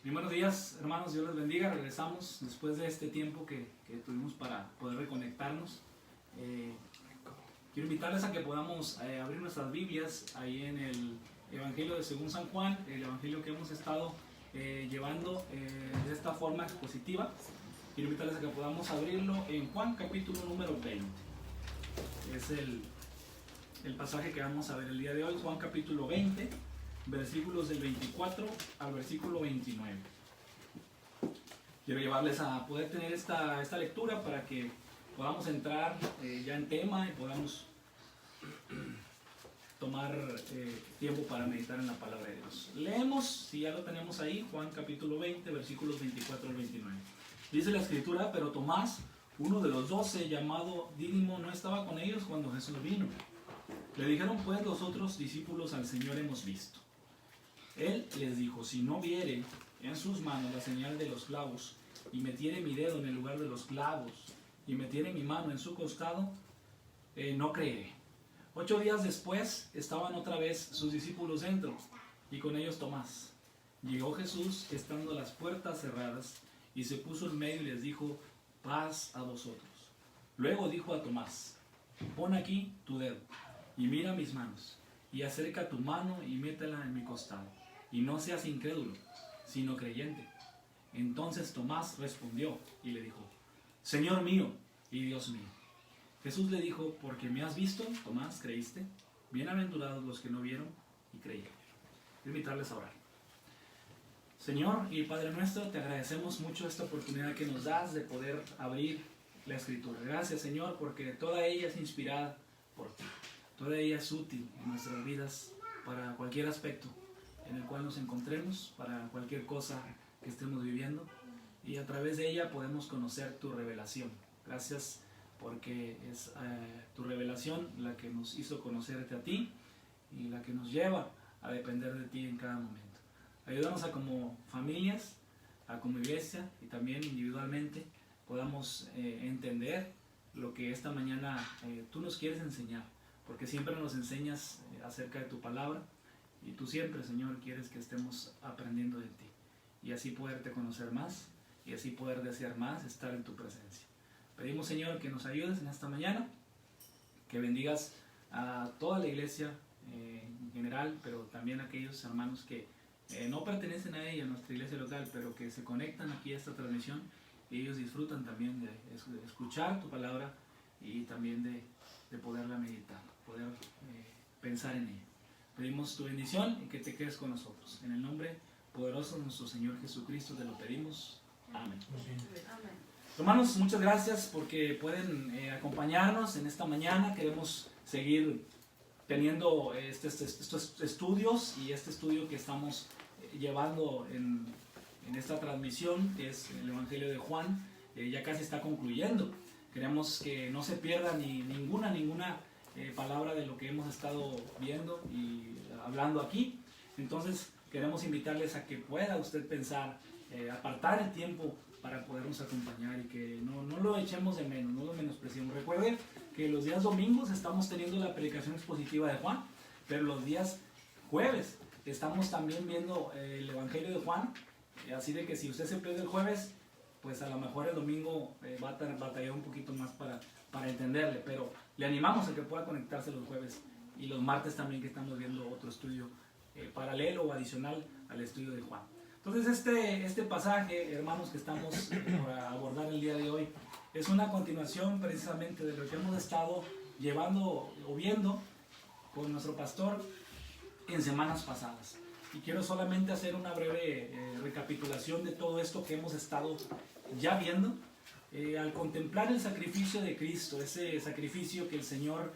Muy buenos días, hermanos, Dios les bendiga. Regresamos después de este tiempo que tuvimos para poder reconectarnos. Quiero invitarles a que podamos abrir nuestras Biblias ahí en el Evangelio de según San Juan, el Evangelio que hemos estado llevando de esta forma expositiva. Quiero invitarles a que podamos abrirlo en Juan capítulo número 20. Es el pasaje que vamos a ver el día de hoy, Juan capítulo 20, versículos del 24 al versículo 29. Quiero llevarles a poder tener esta lectura para que podamos entrar ya en tema y podamos tomar tiempo para meditar en la palabra de Dios. Leemos, si ya lo tenemos ahí, Juan capítulo 20, versículos 24 al 29. Dice la escritura: pero Tomás, uno de los 12, llamado Dídimo, no estaba con ellos cuando Jesús vino. Le dijeron pues los otros discípulos: al Señor hemos visto. Él les dijo: si no viere en sus manos la señal de los clavos, y metiere mi dedo en el lugar de los clavos, y metiere mi mano en su costado, no creeré. 8 días después estaban otra vez sus discípulos dentro, y con ellos Tomás. Llegó Jesús estando las puertas cerradas, y se puso en medio y les dijo: paz a vosotros. Luego dijo a Tomás: pon aquí tu dedo, y mira mis manos, y acerca tu mano y métela en mi costado, y no seas incrédulo, sino creyente. Entonces Tomás respondió y le dijo: Señor mío y Dios mío. Jesús le dijo: porque me has visto, Tomás, creíste. Bienaventurados los que no vieron y creyeron. Quiero invitarles a orar. Señor y Padre nuestro, te agradecemos mucho esta oportunidad que nos das de poder abrir la Escritura. Gracias, Señor, porque toda ella es inspirada por ti. Toda ella es útil en nuestras vidas para cualquier aspecto en el cual nos encontremos, para cualquier cosa que estemos viviendo, y a través de ella podemos conocer tu revelación. Gracias porque es tu revelación la que nos hizo conocerte a ti y la que nos lleva a depender de ti en cada momento. Ayúdanos a, como familias, a como iglesia y también individualmente, podamos entender lo que esta mañana tú nos quieres enseñar, porque siempre nos enseñas acerca de tu palabra, y tú siempre, Señor, quieres que estemos aprendiendo de ti, y así poderte conocer más, y así poder desear más estar en tu presencia. Pedimos, Señor, que nos ayudes en esta mañana, que bendigas a toda la iglesia en general, pero también a aquellos hermanos que no pertenecen a ella, a nuestra iglesia local, pero que se conectan aquí a esta transmisión, y ellos disfrutan también de escuchar tu palabra y también de poderla meditar, poder pensar en ella. Pedimos tu bendición y que te quedes con nosotros. En el nombre poderoso de nuestro Señor Jesucristo te lo pedimos. Amén. Hermanos, muchas gracias porque pueden acompañarnos en esta mañana. Queremos seguir teniendo estos estudios, y este estudio que estamos llevando en esta transmisión, que es el Evangelio de Juan, ya casi está concluyendo. Queremos que no se pierda ninguna palabra de lo que hemos estado viendo y hablando aquí. Entonces queremos invitarles a que pueda usted pensar, apartar el tiempo para podernos acompañar, y que no lo echemos de menos, no lo menospreciemos. Recuerden que los días domingos estamos teniendo la predicación expositiva de Juan, pero los días jueves estamos también viendo el Evangelio de Juan, así de que si usted se pierde el jueves, pues a lo mejor el domingo va a batallar un poquito más para entenderle, pero le animamos a que pueda conectarse los jueves y los martes también, que estamos viendo otro estudio paralelo o adicional al estudio de Juan. Entonces este pasaje, hermanos, que estamos por abordar el día de hoy, es una continuación precisamente de lo que hemos estado llevando o viendo con nuestro pastor en semanas pasadas. Y quiero solamente hacer una breve recapitulación de todo esto que hemos estado ya viendo. Al contemplar el sacrificio de Cristo, ese sacrificio que el Señor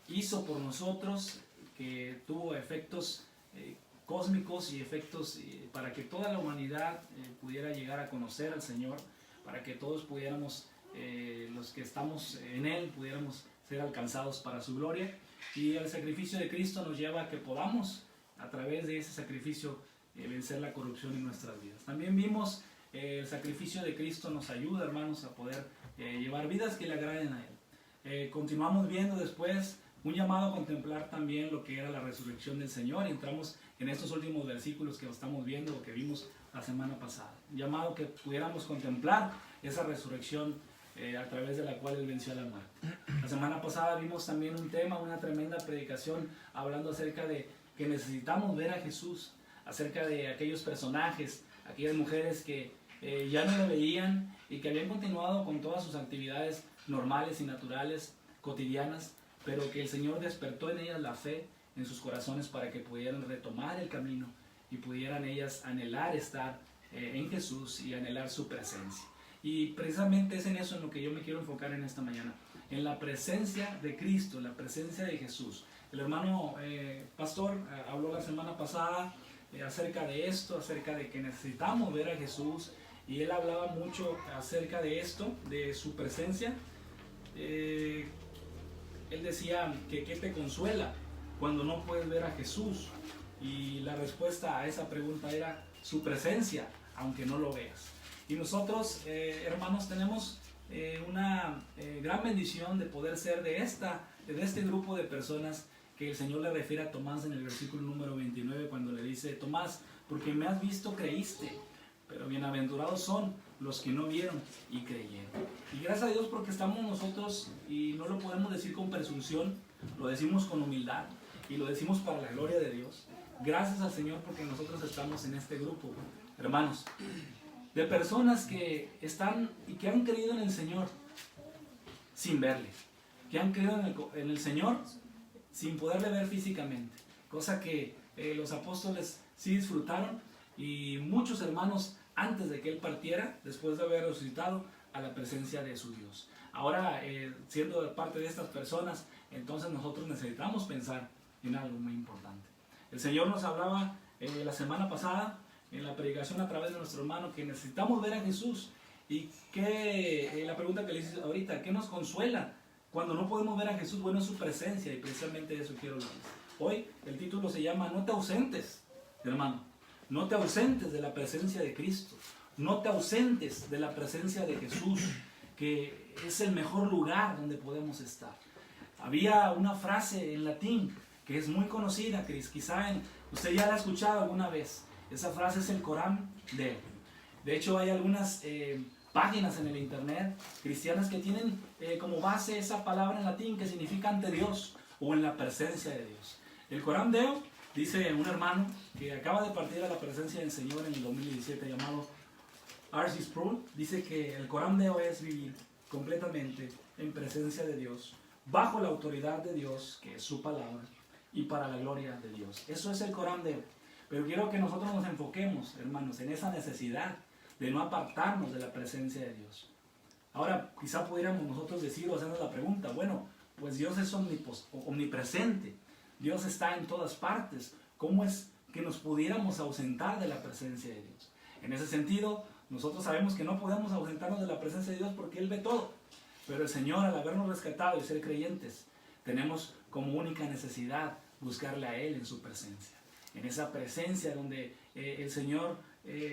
hizo por nosotros, que tuvo efectos cósmicos y efectos para que toda la humanidad pudiera llegar a conocer al Señor, para que todos pudiéramos, los que estamos en Él, pudiéramos ser alcanzados para su gloria. Y el sacrificio de Cristo nos lleva a que podamos, a través de ese sacrificio, vencer la corrupción en nuestras vidas. También vimos el sacrificio de Cristo nos ayuda, hermanos, a poder llevar vidas que le agraden a Él. Continuamos viendo después un llamado a contemplar también lo que era la resurrección del Señor, y entramos en estos últimos versículos que estamos viendo o que vimos la semana pasada. Llamado que pudiéramos contemplar esa resurrección a través de la cual Él venció a la muerte. La semana pasada vimos también un tema, una tremenda predicación hablando acerca de que necesitamos ver a Jesús, acerca de aquellos personajes, aquellas mujeres que ya no lo veían y que habían continuado con todas sus actividades normales y naturales, cotidianas, pero que el Señor despertó en ellas la fe en sus corazones para que pudieran retomar el camino y pudieran ellas anhelar estar en Jesús y anhelar su presencia. Y precisamente es en eso en lo que yo me quiero enfocar en esta mañana, en la presencia de Cristo, la presencia de Jesús. El hermano pastor habló la semana pasada acerca de esto, acerca de que necesitamos ver a Jesús, y él hablaba mucho acerca de esto, de su presencia. Él decía que ¿qué te consuela cuando no puedes ver a Jesús? Y la respuesta a esa pregunta era su presencia, aunque no lo veas. Y nosotros, hermanos, tenemos una gran bendición de poder ser de este grupo de personas que el Señor le refiere a Tomás en el versículo número 29, cuando le dice: Tomás, porque me has visto, creíste, pero bienaventurados son los que no vieron y creyeron. Y gracias a Dios porque estamos nosotros, y no lo podemos decir con presunción, lo decimos con humildad y lo decimos para la gloria de Dios. Gracias al Señor porque nosotros estamos en este grupo, hermanos, de personas que están y que han creído en el Señor sin verle, que han creído en el Señor sin poderle ver físicamente, cosa que los apóstoles sí disfrutaron, y muchos hermanos antes de que Él partiera, después de haber resucitado, a la presencia de su Dios. Ahora, siendo parte de estas personas, entonces nosotros necesitamos pensar en algo muy importante. El Señor nos hablaba la semana pasada en la predicación a través de nuestro hermano que necesitamos ver a Jesús, y que la pregunta que le hice ahorita, ¿qué nos consuela cuando no podemos ver a Jesús? Bueno, es su presencia, y precisamente de eso quiero hablar. Hoy el título se llama No te ausentes, hermano, no te ausentes de la presencia de Cristo, no te ausentes de la presencia de Jesús, que es el mejor lugar donde podemos estar. Había una frase en latín que es muy conocida, que quizá usted ya la ha escuchado alguna vez. Esa frase es el Coram Deo. De hecho, hay algunas páginas en el internet cristianas que tienen como base esa palabra en latín que significa ante Dios o en la presencia de Dios. El Coram Deo, dice un hermano que acaba de partir a la presencia del Señor en el 2017, llamado R.C. Sproul, dice que el Coram Deo es vivir completamente en presencia de Dios, bajo la autoridad de Dios, que es su palabra, y para la gloria de Dios. Eso es el Coram Deo. Pero quiero que nosotros nos enfoquemos, hermanos, en esa necesidad de no apartarnos de la presencia de Dios. Ahora, quizá pudiéramos nosotros decir o hacernos la pregunta: bueno, pues Dios es omnipresente, Dios está en todas partes. ¿Cómo es que nos pudiéramos ausentar de la presencia de Dios? En ese sentido, nosotros sabemos que no podemos ausentarnos de la presencia de Dios porque Él ve todo. Pero el Señor, al habernos rescatado y ser creyentes, tenemos como única necesidad buscarle a Él en su presencia. En esa presencia donde el Señor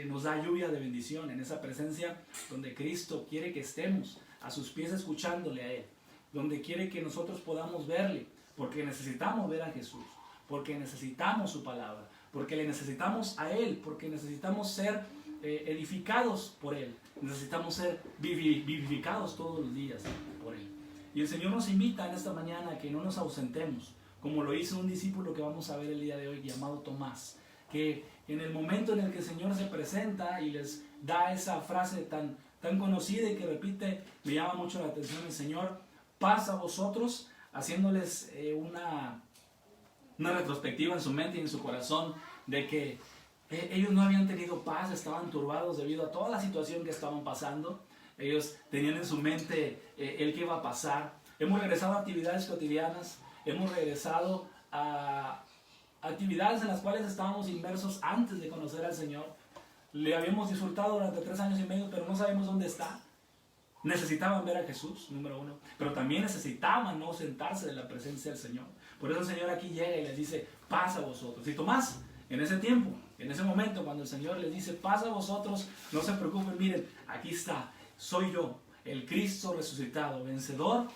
nos da lluvia de bendición, en esa presencia donde Cristo quiere que estemos a sus pies escuchándole a Él, donde quiere que nosotros podamos verle, porque necesitamos ver a Jesús, porque necesitamos su palabra, porque le necesitamos a Él, porque necesitamos ser edificados por Él, necesitamos ser vivificados todos los días por Él. Y el Señor nos invita en esta mañana a que no nos ausentemos, como lo hizo un discípulo que vamos a ver el día de hoy, llamado Tomás, que en el momento en el que el Señor se presenta y les da esa frase tan conocida y que repite, me llama mucho la atención el Señor: paz a vosotros, haciéndoles una retrospectiva en su mente y en su corazón de que ellos no habían tenido paz, estaban turbados debido a toda la situación que estaban pasando. Ellos tenían en su mente el que iba a pasar. Hemos regresado a actividades cotidianas, hemos regresado a actividades en las cuales estábamos inmersos antes de conocer al Señor. Le habíamos disfrutado durante 3 años y medio, pero no sabemos dónde está. Necesitaban ver a Jesús, número 1, pero también necesitaban no ausentarse de la presencia del Señor. Por eso el Señor aquí llega y les dice: paz a vosotros. Y Tomás, en ese tiempo, en ese momento, cuando el Señor les dice: paz a vosotros, no se preocupen, miren, aquí está, soy yo, el Cristo resucitado, vencedor,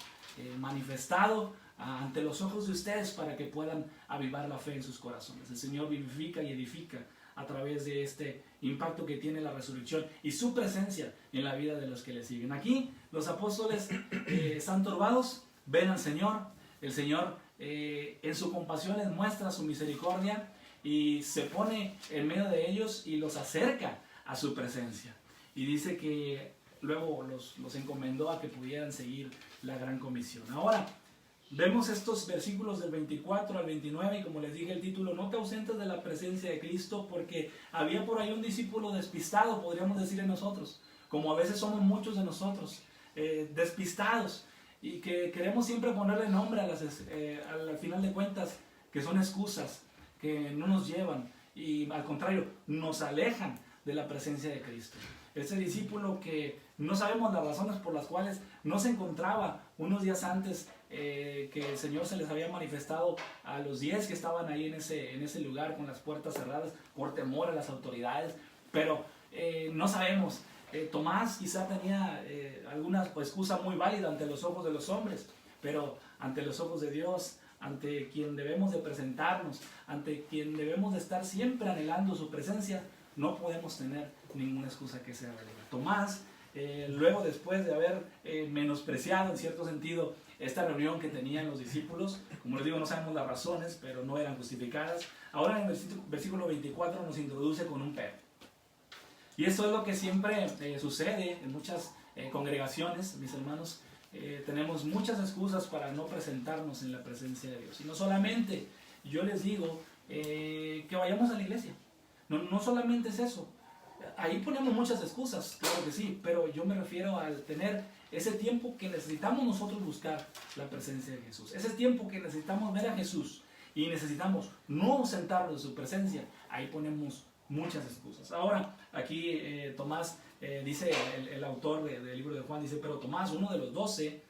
manifestado ante los ojos de ustedes para que puedan avivar la fe en sus corazones. El Señor vivifica y edifica a través de este impacto que tiene la resurrección y su presencia en la vida de los que le siguen. Aquí los apóstoles están turbados, ven al Señor, el Señor en su compasión les muestra su misericordia y se pone en medio de ellos y los acerca a su presencia. Y dice que luego los encomendó a que pudieran seguir la gran comisión. Ahora, vemos estos versículos del 24 al 29 y como les dije el título, no te ausentes de la presencia de Cristo, porque había por ahí un discípulo despistado, podríamos decir en nosotros, como a veces somos muchos de nosotros, despistados, y que queremos siempre ponerle nombre al final de cuentas, que son excusas que no nos llevan y al contrario, nos alejan de la presencia de Cristo. Ese discípulo que no sabemos las razones por las cuales no se encontraba unos días antes que el Señor se les había manifestado a los 10 que estaban ahí en ese lugar con las puertas cerradas por temor a las autoridades, pero no sabemos. Tomás quizá tenía alguna excusa muy válida ante los ojos de los hombres, pero ante los ojos de Dios, ante quien debemos de presentarnos, ante quien debemos de estar siempre anhelando su presencia, no podemos tener ninguna excusa que sea válida. Tomás, luego después de haber menospreciado en cierto sentido esta reunión que tenían los discípulos, como les digo, no sabemos las razones, pero no eran justificadas, ahora en el versículo 24 nos introduce con un pero. Y esto es lo que siempre sucede en muchas congregaciones, mis hermanos. Tenemos muchas excusas para no presentarnos en la presencia de Dios. Y no solamente, yo les digo, que vayamos a la iglesia. No solamente es eso. Ahí ponemos muchas excusas, claro que sí, pero yo me refiero al tener ese tiempo que necesitamos nosotros buscar la presencia de Jesús. Ese tiempo que necesitamos ver a Jesús y necesitamos no sentarnos en su presencia. Ahí ponemos muchas excusas. Ahora, aquí Tomás, dice el autor del libro de Juan, dice, pero Tomás, uno de los 12,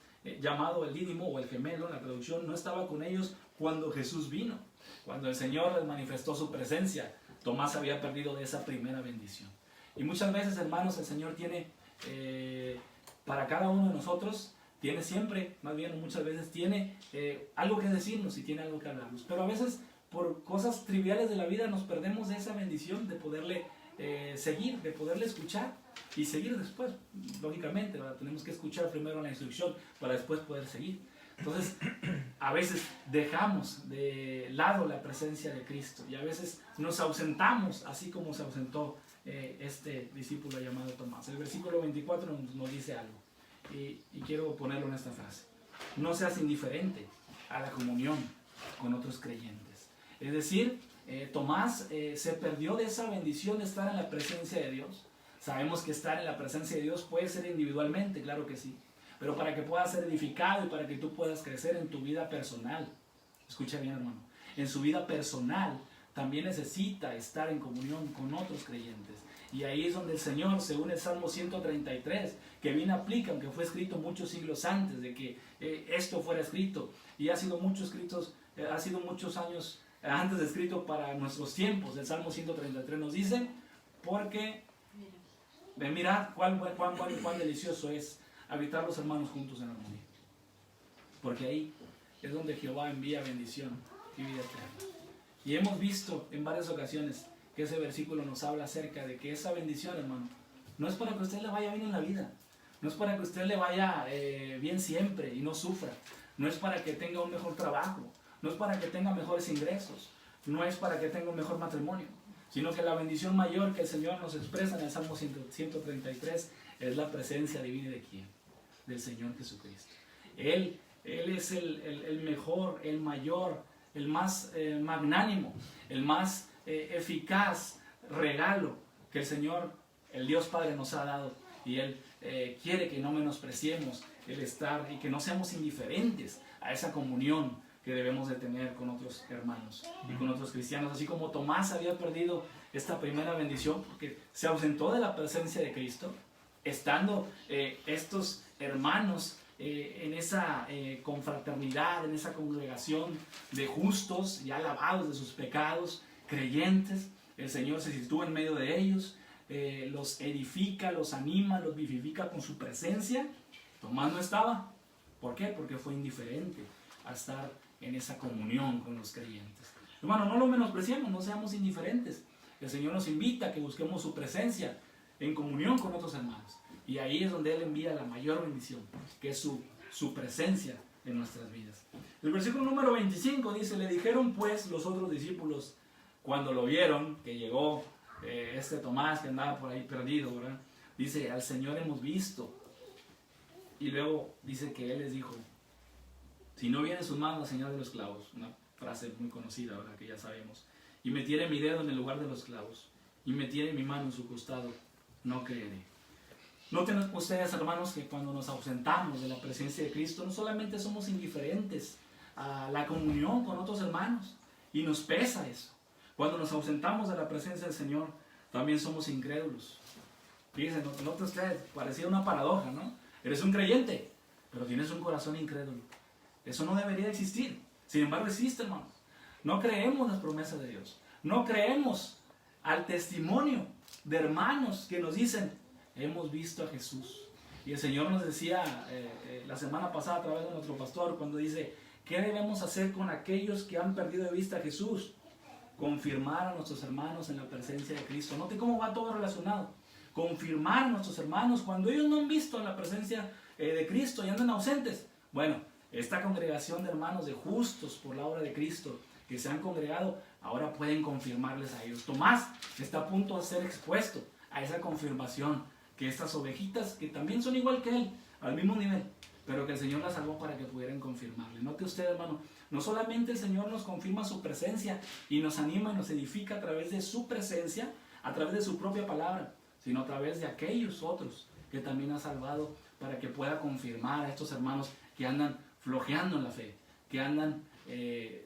llamado el Dídimo o el gemelo en la traducción, no estaba con ellos cuando Jesús vino. Cuando el Señor les manifestó su presencia, Tomás había perdido de esa primera bendición. Y muchas veces, hermanos, el Señor tiene, para cada uno de nosotros, tiene siempre, más bien muchas veces, tiene algo que decirnos y tiene algo que hablarnos. Pero a veces, por cosas triviales de la vida, nos perdemos de esa bendición de poderle seguir, de poderle escuchar y seguir después. Lógicamente, ¿verdad? Tenemos que escuchar primero la instrucción para después poder seguir. Entonces, a veces dejamos de lado la presencia de Cristo y a veces nos ausentamos, así como se ausentó este discípulo llamado Tomás. El versículo 24 nos dice algo y quiero ponerlo en esta frase. No seas indiferente a la comunión con otros creyentes. Es decir, Tomás se perdió de esa bendición de estar en la presencia de Dios. Sabemos que estar en la presencia de Dios puede ser individualmente, claro que sí. Pero para que puedas ser edificado y para que tú puedas crecer en tu vida personal, escucha bien, hermano, en su vida personal también necesita estar en comunión con otros creyentes. Y ahí es donde el Señor, según el Salmo 133, que bien aplica, aunque fue escrito muchos siglos antes de que esto fuera escrito, y ha sido muchos años antes de escrito para nuestros tiempos. El Salmo 133 nos dice, porque mirad cuán delicioso es habitar los hermanos juntos en armonía. Porque ahí es donde Jehová envía bendición y vida eterna. Y hemos visto en varias ocasiones que ese versículo nos habla acerca de que esa bendición, hermano, no es para que a usted le vaya bien en la vida, no es para que a usted le vaya bien siempre y no sufra, no es para que tenga un mejor trabajo, no es para que tenga mejores ingresos, no es para que tenga un mejor matrimonio, sino que la bendición mayor que el Señor nos expresa en el Salmo 133 es la presencia divina de quién, del Señor Jesucristo. Él es el mejor, el mayor, el más magnánimo, el más eficaz regalo que el Señor, el Dios Padre, nos ha dado. Y Él quiere que no menospreciemos el estar y que no seamos indiferentes a esa comunión que debemos de tener con otros hermanos y con otros cristianos. Así como Tomás había perdido esta primera bendición porque se ausentó de la presencia de Cristo, estando estos hermanos en esa confraternidad, en esa congregación de justos ya lavados de sus pecados, creyentes, el Señor se sitúa en medio de ellos, los edifica, los anima, los vivifica con su presencia. Tomás no estaba. ¿Por qué? Porque fue indiferente a estar en esa comunión con los creyentes. Hermano, no lo menospreciemos, no seamos indiferentes. El Señor nos invita a que busquemos su presencia en comunión con otros hermanos. Y ahí es donde Él envía la mayor bendición, que es su presencia en nuestras vidas. El versículo número 25 dice: le dijeron pues los otros discípulos, cuando lo vieron, que llegó este Tomás que andaba por ahí perdido, ¿verdad? Dice: al Señor hemos visto. Y luego dice que Él les dijo: si no viene en sus manos la señal de los clavos, una frase muy conocida, ¿verdad?, que ya sabemos, y metiere mi dedo en el lugar de los clavos, y metiere mi mano en su costado, no creeré. Noten ustedes, hermanos, que cuando nos ausentamos de la presencia de Cristo, no solamente somos indiferentes a la comunión con otros hermanos, y nos pesa eso. Cuando nos ausentamos de la presencia del Señor, también somos incrédulos. Fíjense, noten ustedes, parecía una paradoja, ¿no? Eres un creyente, pero tienes un corazón incrédulo. Eso no debería existir. Sin embargo, existe, hermanos. No creemos las promesas de Dios. No creemos al testimonio de hermanos que nos dicen: hemos visto a Jesús. Y el Señor nos decía la semana pasada a través de nuestro pastor, cuando dice: ¿qué debemos hacer con aquellos que han perdido de vista a Jesús? Confirmar a nuestros hermanos en la presencia de Cristo. Note cómo va todo relacionado. Confirmar a nuestros hermanos cuando ellos no han visto la presencia de Cristo y andan ausentes. Bueno, esta congregación de hermanos de justos por la obra de Cristo que se han congregado, ahora pueden confirmarles a ellos. Tomás está a punto de ser expuesto a esa confirmación, que estas ovejitas, que también son igual que él, al mismo nivel, pero que el Señor las salvó para que pudieran confirmarle. Note usted, hermano, no solamente el Señor nos confirma su presencia y nos anima y nos edifica a través de su presencia, a través de su propia palabra, sino a través de aquellos otros que también ha salvado, para que pueda confirmar a estos hermanos que andan flojeando en la fe, que andan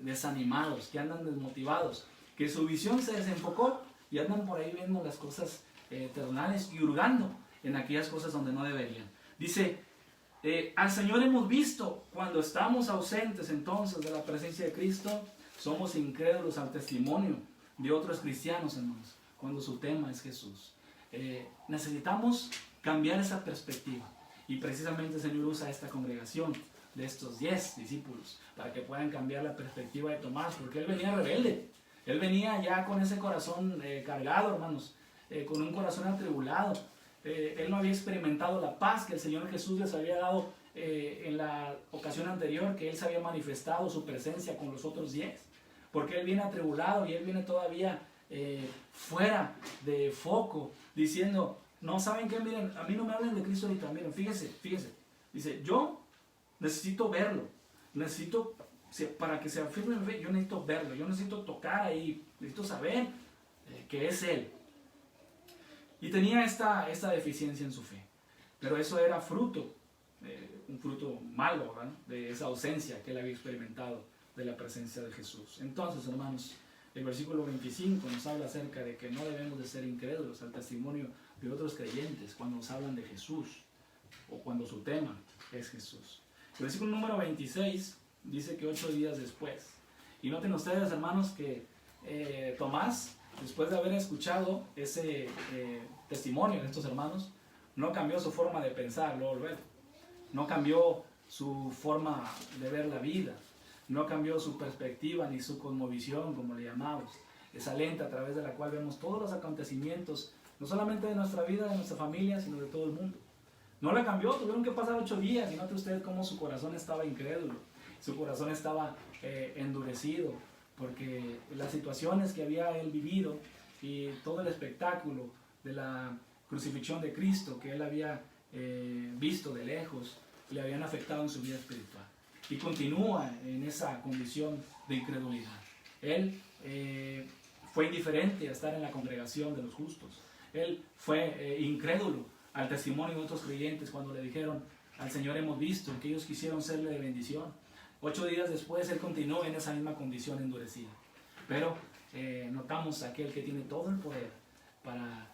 desanimados, que andan desmotivados, que su visión se desenfocó y andan por ahí viendo las cosas terrenales y hurgando en aquellas cosas donde no deberían. Dice: al Señor hemos visto. Cuando estamos ausentes entonces de la presencia de Cristo, somos incrédulos al testimonio de otros cristianos, hermanos, cuando su tema es Jesús. Necesitamos cambiar esa perspectiva, y precisamente el Señor usa esta congregación de estos 10 discípulos para que puedan cambiar la perspectiva de Tomás, porque él venía rebelde, él venía ya con ese corazón cargado, hermanos, con un corazón atribulado. Él no había experimentado la paz que el Señor Jesús les había dado en la ocasión anterior, que Él se había manifestado su presencia con los otros 10, porque Él viene atribulado y Él viene todavía fuera de foco, diciendo: no, ¿saben qué? Miren, a mí no me hablen de Cristo ahorita, miren, fíjense, dice: yo necesito verlo, para que se afirme en fe, yo necesito verlo, yo necesito tocar ahí, necesito saber que es Él. Y tenía esta deficiencia en su fe, pero eso era fruto, un fruto malo, ¿verdad?, de esa ausencia que él había experimentado de la presencia de Jesús. Entonces, hermanos, el versículo 25 nos habla acerca de que no debemos de ser incrédulos al testimonio de otros creyentes cuando nos hablan de Jesús o cuando su tema es Jesús. El versículo número 26 dice que 8 días después, y noten ustedes, hermanos, que Tomás, después de haber escuchado ese testimonio de estos hermanos, no cambió su forma de pensar luego, no cambió su forma de ver la vida, no cambió su perspectiva ni su cosmovisión, como le llamamos, esa lente a través de la cual vemos todos los acontecimientos, no solamente de nuestra vida, de nuestra familia, sino de todo el mundo. No la cambió, tuvieron que pasar 8 días, y note usted cómo su corazón estaba incrédulo, su corazón estaba endurecido, porque las situaciones que había él vivido y todo el espectáculo de la crucifixión de Cristo que él había visto de lejos, le habían afectado en su vida espiritual. Y continúa en esa condición de incredulidad. Él fue indiferente a estar en la congregación de los justos. Él fue incrédulo al testimonio de otros creyentes cuando le dijeron: al Señor hemos visto, que ellos quisieron serle de bendición. 8 días después él continuó en esa misma condición endurecida. Pero notamos a aquel que tiene todo el poder para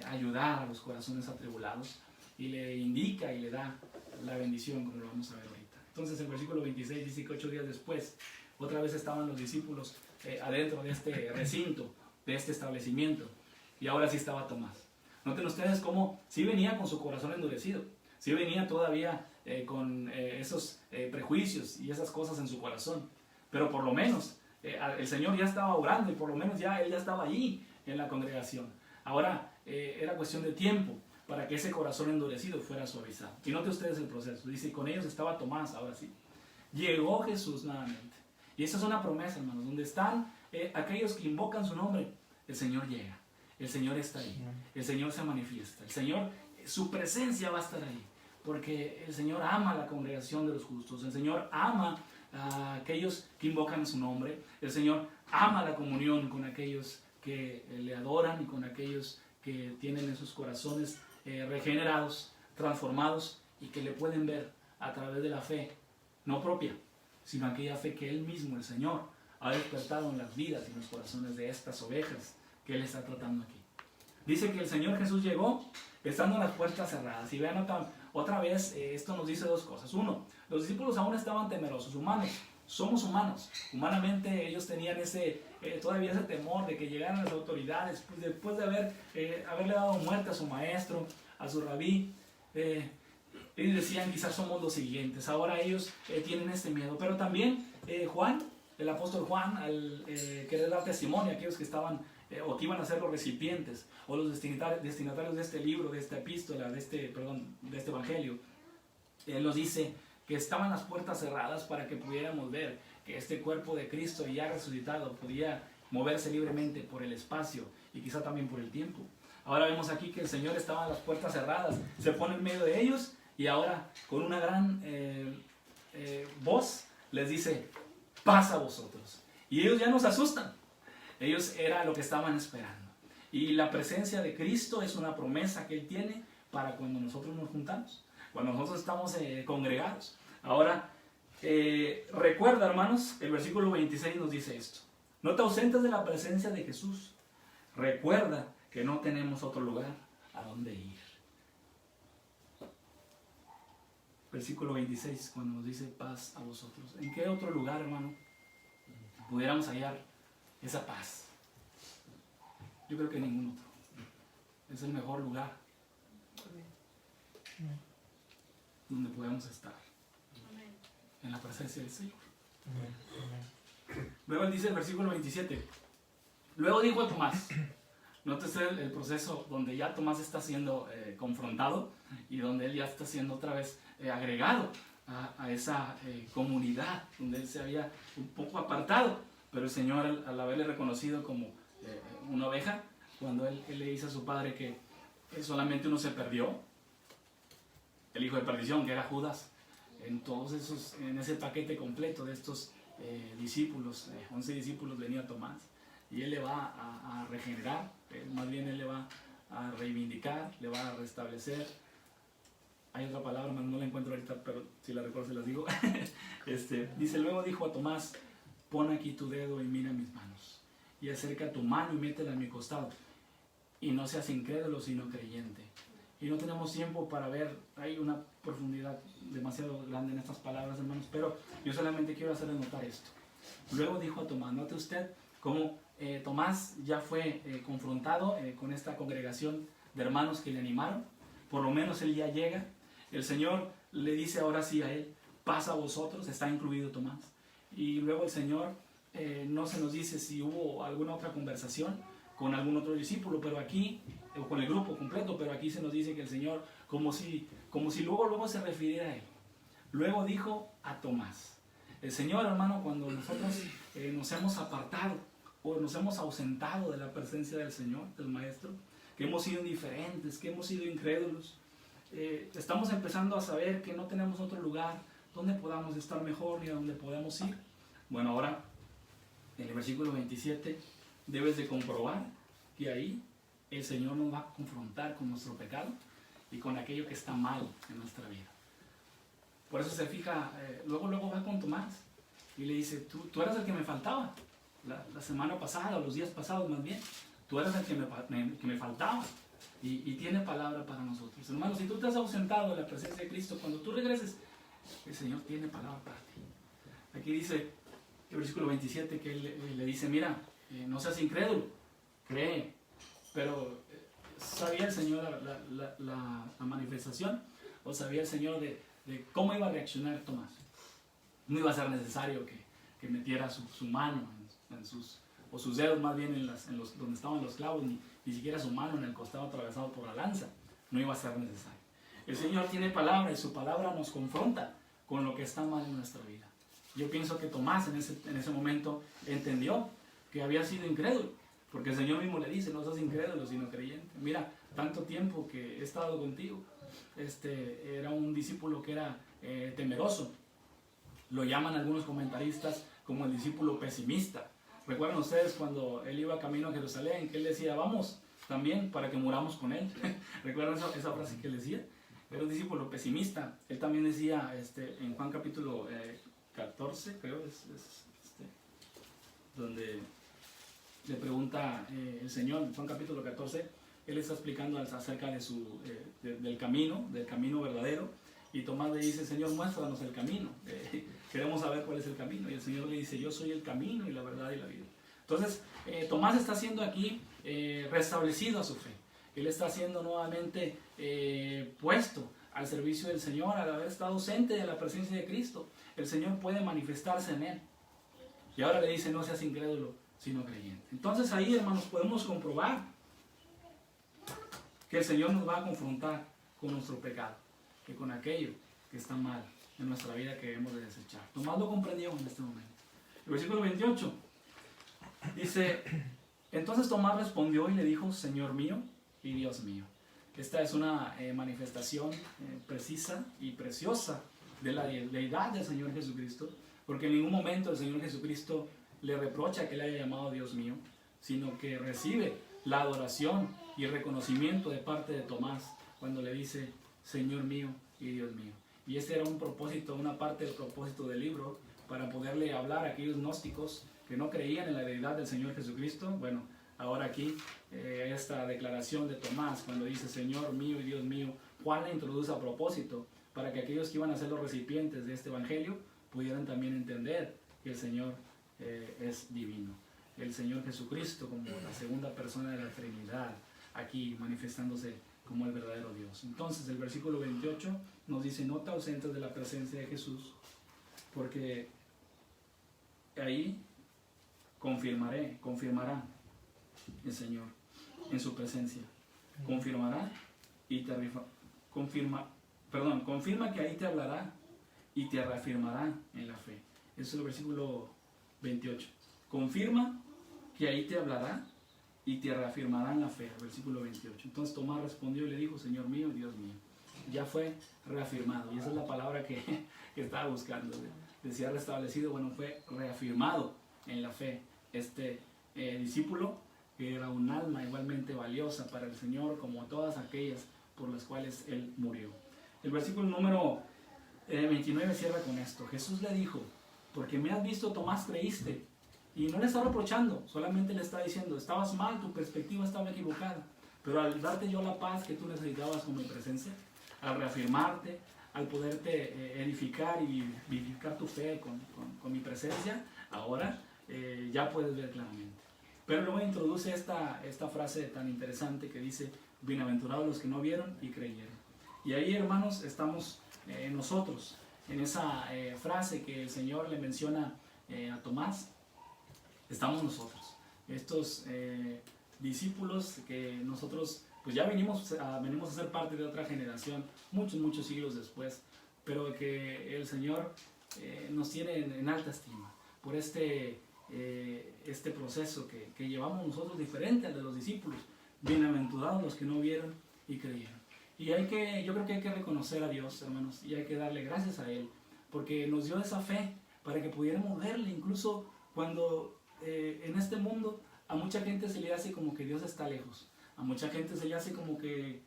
ayudar a los corazones atribulados, y le indica y le da la bendición, como lo vamos a ver ahorita. Entonces el versículo 26 dice que 8 días después otra vez estaban los discípulos adentro de este recinto, de este establecimiento, y ahora sí estaba Tomás. Noten ustedes cómo sí venía con su corazón endurecido, sí venía todavía con esos prejuicios y esas cosas en su corazón. Pero por lo menos el Señor ya estaba orando y por lo menos él ya estaba allí en la congregación. Ahora era cuestión de tiempo para que ese corazón endurecido fuera suavizado. Y note ustedes el proceso. Dice, con ellos estaba Tomás, ahora sí. Llegó Jesús nuevamente. Y esa es una promesa, hermanos, donde están aquellos que invocan su nombre, el Señor llega. El Señor está ahí. El Señor se manifiesta. El Señor, su presencia va a estar ahí. Porque el Señor ama la congregación de los justos. El Señor ama a aquellos que invocan su nombre. El Señor ama la comunión con aquellos que le adoran y con aquellos que tienen en sus corazones regenerados, transformados y que le pueden ver a través de la fe, no propia, sino aquella fe que Él mismo, el Señor, ha despertado en las vidas y en los corazones de estas ovejas que Él está tratando aquí. Dice que el Señor Jesús llegó estando las puertas cerradas. Y vean otra vez, esto nos dice dos cosas. Uno, los discípulos aún estaban temerosos, humanos. Somos humanos. Humanamente ellos tenían todavía ese temor de que llegaran las autoridades, pues después de haberle dado muerte a su maestro, a su rabí. Ellos decían, quizás somos los siguientes. Ahora ellos tienen este miedo. Pero también Juan, el apóstol Juan, al querer dar testimonio a aquellos que estaban o que iban a ser los recipientes o los destinatarios de este libro, de esta epístola, de este evangelio, él nos dice que estaban las puertas cerradas para que pudiéramos ver que este cuerpo de Cristo ya resucitado podía moverse libremente por el espacio y quizá también por el tiempo. Ahora vemos aquí que el Señor estaba a las puertas cerradas, se pone en medio de ellos y ahora con una gran voz les dice, paz a vosotros. Y ellos ya nos asustan. Ellos era lo que estaban esperando. Y la presencia de Cristo es una promesa que Él tiene para cuando nosotros nos juntamos, cuando nosotros estamos congregados. Ahora, recuerda, hermanos, el versículo 26 nos dice esto. No te ausentes de la presencia de Jesús. Recuerda que no tenemos otro lugar a donde ir. Versículo 26, cuando nos dice paz a vosotros. ¿En qué otro lugar, hermano, pudiéramos hallar esa paz? Yo creo que en ningún otro. Es el mejor lugar donde podemos estar. En la presencia del Señor. Luego él dice el versículo 27. Luego dijo a Tomás. Notes el proceso donde ya Tomás está siendo confrontado y donde él ya está siendo otra vez agregado a esa comunidad donde él se había un poco apartado. Pero el Señor, al haberle reconocido como una oveja, cuando él le dice a su padre que solamente uno se perdió, el hijo de perdición, que era Judas, en ese paquete completo de estos discípulos, 11 discípulos, venía Tomás, y él le va a regenerar, más bien él le va a reivindicar, le va a restablecer. Hay otra palabra, no la encuentro ahorita, pero si la recuerdo se las digo. Dice, luego dijo a Tomás, pon aquí tu dedo y mira mis manos, y acerca tu mano y métela en mi costado, y no seas incrédulo sino creyente. Y no tenemos tiempo para ver, hay una profundidad demasiado grande en estas palabras, hermanos, pero yo solamente quiero hacerles notar esto. Luego dijo a Tomás, note usted cómo Tomás ya fue confrontado con esta congregación de hermanos que le animaron. Por lo menos él ya llega. El Señor le dice ahora sí a él, paz a vosotros, está incluido Tomás. Y luego el Señor no se nos dice si hubo alguna otra conversación con algún otro discípulo, pero aquí, o con el grupo completo, pero aquí se nos dice que el Señor, como si luego se refiriera a él. Luego dijo a Tomás. El Señor, hermano, cuando nosotros nos hemos apartado o nos hemos ausentado de la presencia del Señor, del Maestro, que hemos sido indiferentes, que hemos sido incrédulos, estamos empezando a saber que no tenemos otro lugar donde podamos estar mejor ni a donde podamos ir. Bueno, ahora, en el versículo 27, debes de comprobar que ahí el Señor nos va a confrontar con nuestro pecado y con aquello que está mal en nuestra vida. Por eso se fija, luego va con Tomás y le dice, tú eras el que me faltaba la semana pasada, o los días pasados más bien, tú eras el que me faltaba, y tiene palabra para nosotros. Hermanos, si tú te has ausentado de la presencia de Cristo, cuando tú regreses, el Señor tiene palabra para ti. Aquí dice el versículo 27 que él le dice, mira, no seas incrédulo, cree. Pero ¿sabía el Señor la manifestación? ¿O sabía el Señor de cómo iba a reaccionar Tomás. No iba a ser necesario que metiera su mano o sus dedos más bien donde estaban los clavos, ni siquiera su mano en el costado atravesado por la lanza. No iba a ser necesario. El Señor tiene palabra y su palabra nos confronta con lo que está mal en nuestra vida. Yo pienso que Tomás en ese momento entendió que había sido incrédulo, porque el Señor mismo le dice, no seas incrédulo sino creyente. Mira, tanto tiempo que he estado contigo. Era un discípulo que era temeroso. Lo llaman algunos comentaristas como el discípulo pesimista. ¿Recuerdan ustedes cuando él iba camino a Jerusalén, que él decía, vamos también para que muramos con él? ¿Recuerdan esa frase que él decía? Era un discípulo pesimista. Él también decía en Juan capítulo 14, creo, donde le pregunta el Señor, en Juan capítulo 14, él está explicando acerca del camino verdadero, y Tomás le dice, Señor, muéstranos el camino, queremos saber cuál es el camino, y el Señor le dice, yo soy el camino y la verdad y la vida. Entonces, Tomás está siendo aquí restablecido a su fe. Él está siendo nuevamente puesto al servicio del Señor, al haber estado ausente de la presencia de Cristo. El Señor puede manifestarse en él. Y ahora le dice, no seas incrédulo, sino creyente. Entonces ahí, hermanos, podemos comprobar que el Señor nos va a confrontar con nuestro pecado, que con aquello que está mal en nuestra vida que debemos de desechar. Tomás lo comprendió en este momento. El versículo 28 dice, entonces Tomás respondió y le dijo, Señor mío y Dios mío. Esta es una manifestación precisa y preciosa de la deidad del Señor Jesucristo, porque en ningún momento el Señor Jesucristo le reprocha que le haya llamado Dios mío, sino que recibe la adoración y el reconocimiento de parte de Tomás cuando le dice Señor mío y Dios mío. Y este era un propósito, una parte del propósito del libro, para poderle hablar a aquellos gnósticos que no creían en la deidad del Señor Jesucristo. Bueno, ahora aquí esta declaración de Tomás cuando dice Señor mío y Dios mío, Juan la introduce a propósito para que aquellos que iban a ser los recipientes de este evangelio pudieran también entender que el Señor es divino. El Señor Jesucristo como la segunda persona de la Trinidad, aquí manifestándose como el verdadero Dios. Entonces el versículo 28 nos dice, no te ausentes de la presencia de Jesús, porque ahí confirmará el Señor en su presencia. Confirmará y te confirma que ahí te hablará y te reafirmará en la fe. Eso es el versículo 28. Confirma que ahí te hablará y te reafirmará en la fe. El versículo 28. Entonces Tomás respondió y le dijo, Señor mío y Dios mío. Ya fue reafirmado. Y esa es la palabra que estaba buscando. Decía restablecido, bueno, fue reafirmado en la fe. Este discípulo, que era un alma igualmente valiosa para el Señor, como todas aquellas por las cuales Él murió. El versículo número 29 cierra con esto. Jesús le dijo, porque me has visto, Tomás, creíste. Y no le está reprochando, solamente le está diciendo, estabas mal, tu perspectiva estaba equivocada. Pero al darte yo la paz que tú necesitabas con mi presencia, al reafirmarte, al poderte edificar y vivificar tu fe con mi presencia, ahora ya puedes ver claramente. Pero luego introduce esta frase tan interesante que dice, bienaventurados los que no vieron y creyeron. Y ahí, hermanos, estamos nosotros, en esa frase que el Señor le menciona a Tomás, estamos nosotros, estos discípulos que nosotros pues ya venimos a ser parte de otra generación, muchos siglos después, pero que el Señor nos tiene en alta estima por este proceso que llevamos nosotros diferente al de los discípulos. Bienaventurados los que no vieron y creyeron. Y yo creo que hay que reconocer a Dios, hermanos, y hay que darle gracias a Él, porque nos dio esa fe para que pudiéramos verle, incluso cuando en este mundo a mucha gente se le hace como que Dios está lejos, a mucha gente se le hace como que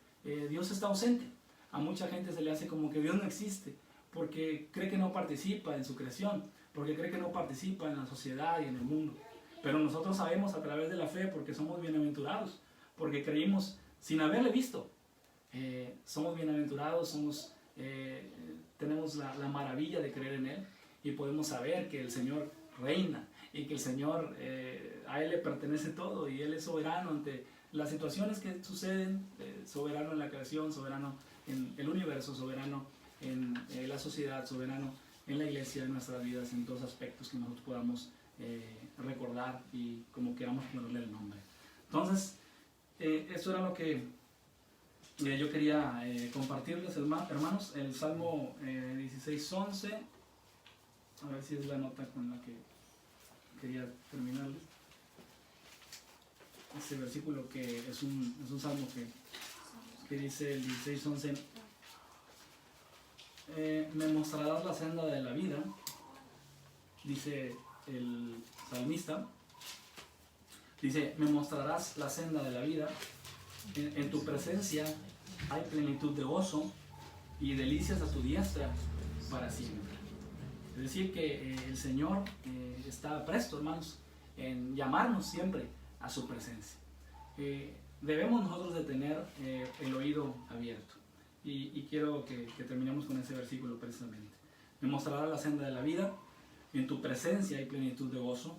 Dios está ausente, a mucha gente se le hace como que Dios no existe, porque cree que no participa en su creación, porque cree que no participa en la sociedad y en el mundo. Pero nosotros sabemos a través de la fe, porque somos bienaventurados, porque creímos sin haberle visto. Somos bienaventurados, tenemos la maravilla de creer en Él y podemos saber que el Señor reina y que el Señor, a Él le pertenece todo y Él es soberano ante las situaciones que suceden, soberano en la creación, soberano en el universo, soberano en la sociedad, soberano en la iglesia, en nuestras vidas, en todos aspectos que nosotros podamos recordar y como queramos ponerle el nombre. Entonces, eso era lo que yo quería compartirles, hermanos. El Salmo 16:11, a ver si es la nota con la que quería terminarles. Ese versículo que es un salmo que dice el 16:11, me mostrarás la senda de la vida, dice el salmista, dice, me mostrarás la senda de la vida, en tu presencia hay plenitud de gozo y delicias a tu diestra para siempre. Es decir, que el Señor está presto, hermanos, en llamarnos siempre a su presencia. Debemos nosotros de tener el oído abierto. Y quiero que terminemos con ese versículo precisamente. Me mostrará la senda de la vida, en tu presencia hay plenitud de gozo,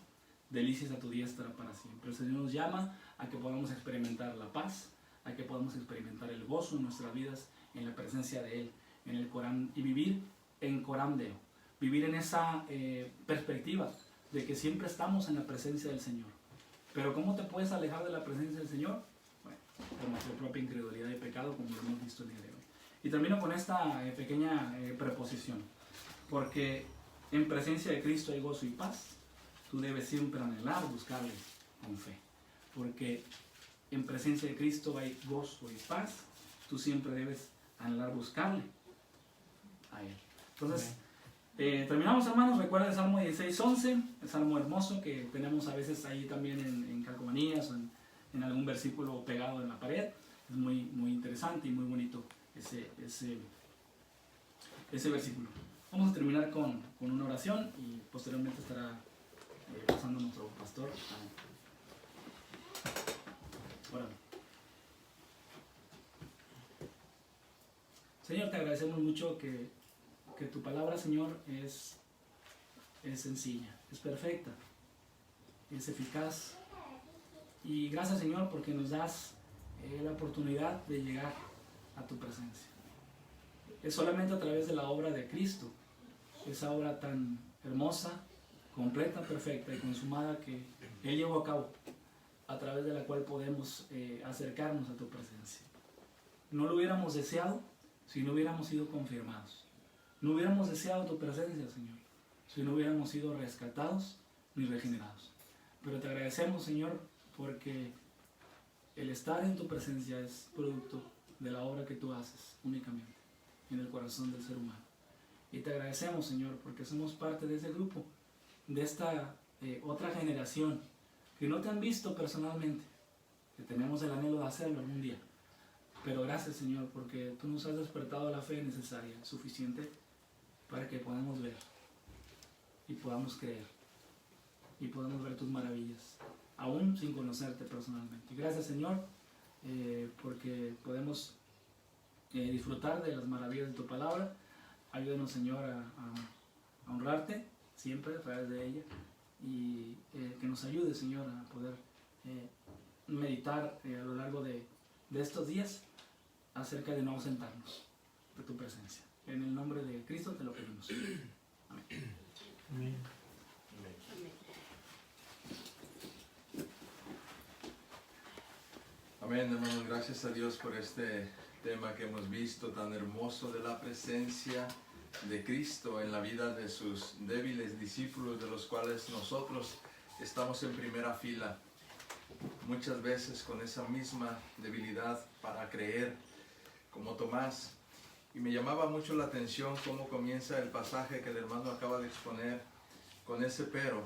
delicias a tu diestra para siempre. El Señor nos llama a que podamos experimentar la paz, a que podamos experimentar el gozo en nuestras vidas, en la presencia de Él, en el Corán, y vivir en Corán Deo. Vivir en esa perspectiva de que siempre estamos en la presencia del Señor. Pero ¿cómo te puedes alejar de la presencia del Señor? Bueno, por nuestra propia incredulidad y pecado, como lo hemos visto el día de hoy. Y termino con esta pequeña preposición. Porque en presencia de Cristo hay gozo y paz. Tú debes siempre anhelar, buscarle con fe. Porque en presencia de Cristo hay gozo y paz. Tú siempre debes anhelar, buscarle a Él. Entonces, terminamos, hermanos. Recuerda el Salmo 16:11, el Salmo hermoso que tenemos a veces ahí también en calcomanías o en algún versículo pegado en la pared. Es muy, muy interesante y muy bonito ese versículo. Vamos a terminar con una oración y posteriormente estará pasando nuestro pastor a orar. Señor, te agradecemos mucho que tu palabra, Señor, es sencilla, es perfecta, es eficaz. Y gracias, Señor, porque nos das la oportunidad de llegar a tu presencia. Es solamente a través de la obra de Cristo, esa obra tan hermosa, completa, perfecta y consumada que Él llevó a cabo, a través de la cual podemos acercarnos a tu presencia. No lo hubiéramos deseado si no hubiéramos sido confirmados. No hubiéramos deseado tu presencia, Señor, si no hubiéramos sido rescatados ni regenerados. Pero te agradecemos, Señor, porque el estar en tu presencia es producto de la obra que tú haces únicamente en el corazón del ser humano. Y te agradecemos, Señor, porque somos parte de ese grupo, de esta otra generación que no te han visto personalmente, que tenemos el anhelo de hacerlo algún día. Pero gracias, Señor, porque tú nos has despertado la fe necesaria, suficiente, para que podamos ver y podamos creer y podamos ver tus maravillas, aún sin conocerte personalmente. Gracias, Señor, porque podemos disfrutar de las maravillas de tu palabra. Ayúdanos, Señor, a honrarte siempre a través de ella y que nos ayude, Señor, a poder meditar a lo largo de estos días acerca de no ausentarnos de tu presencia. En el nombre de Cristo te lo pedimos. Amén. Amén. Amén, hermanos. Gracias a Dios por este tema que hemos visto tan hermoso de la presencia de Cristo en la vida de sus débiles discípulos, de los cuales nosotros estamos en primera fila. Muchas veces con esa misma debilidad para creer, como Tomás. Y me llamaba mucho la atención cómo comienza el pasaje que el hermano acaba de exponer con ese pero,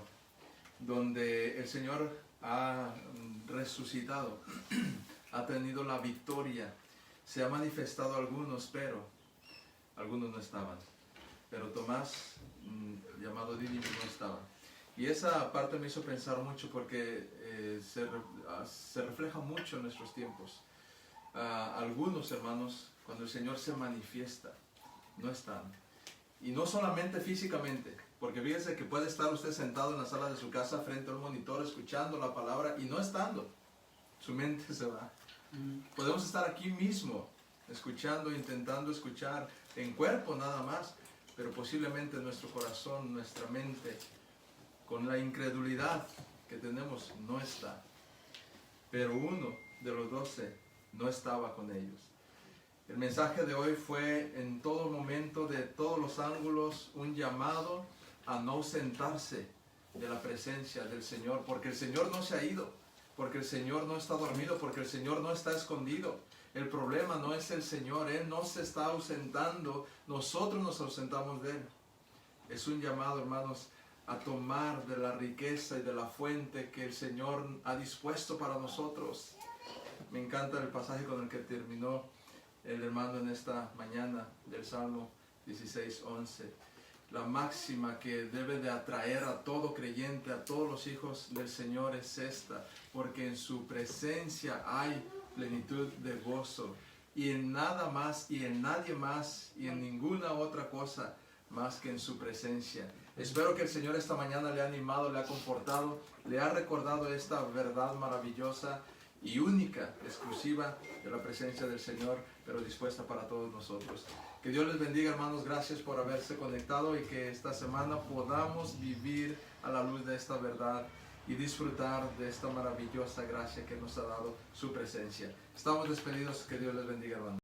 donde el Señor ha resucitado, ha tenido la victoria, se ha manifestado a algunos, pero algunos no estaban. Pero Tomás, llamado Dídimo, no estaba. Y esa parte me hizo pensar mucho porque se refleja mucho en nuestros tiempos. Algunos hermanos, cuando el Señor se manifiesta, no están. Y no solamente físicamente, porque fíjese que puede estar usted sentado en la sala de su casa frente a un monitor escuchando la palabra y no estando. Su mente se va. Podemos estar aquí mismo escuchando, intentando escuchar en cuerpo nada más, pero posiblemente nuestro corazón, nuestra mente, con la incredulidad que tenemos, no está. Pero uno de los 12 no estaba con ellos. El mensaje de hoy fue en todo momento, de todos los ángulos, un llamado a no ausentarse de la presencia del Señor, porque el Señor no se ha ido, porque el Señor no está dormido, porque el Señor no está escondido. El problema no es el Señor, Él no se está ausentando, nosotros nos ausentamos de Él. Es un llamado, hermanos, a tomar de la riqueza y de la fuente que el Señor ha dispuesto para nosotros. Me encanta el pasaje con el que terminó el hermano en esta mañana del Salmo 16:11. La máxima que debe de atraer a todo creyente, a todos los hijos del Señor es esta, porque en su presencia hay plenitud de gozo, y en nada más, y en nadie más, y en ninguna otra cosa más que en su presencia. Espero que el Señor esta mañana le ha animado, le ha confortado, le ha recordado esta verdad maravillosa y única, exclusiva de la presencia del Señor, pero dispuesta para todos nosotros. Que Dios les bendiga, hermanos. Gracias por haberse conectado y que esta semana podamos vivir a la luz de esta verdad y disfrutar de esta maravillosa gracia que nos ha dado su presencia. Estamos despedidos. Que Dios les bendiga, hermanos.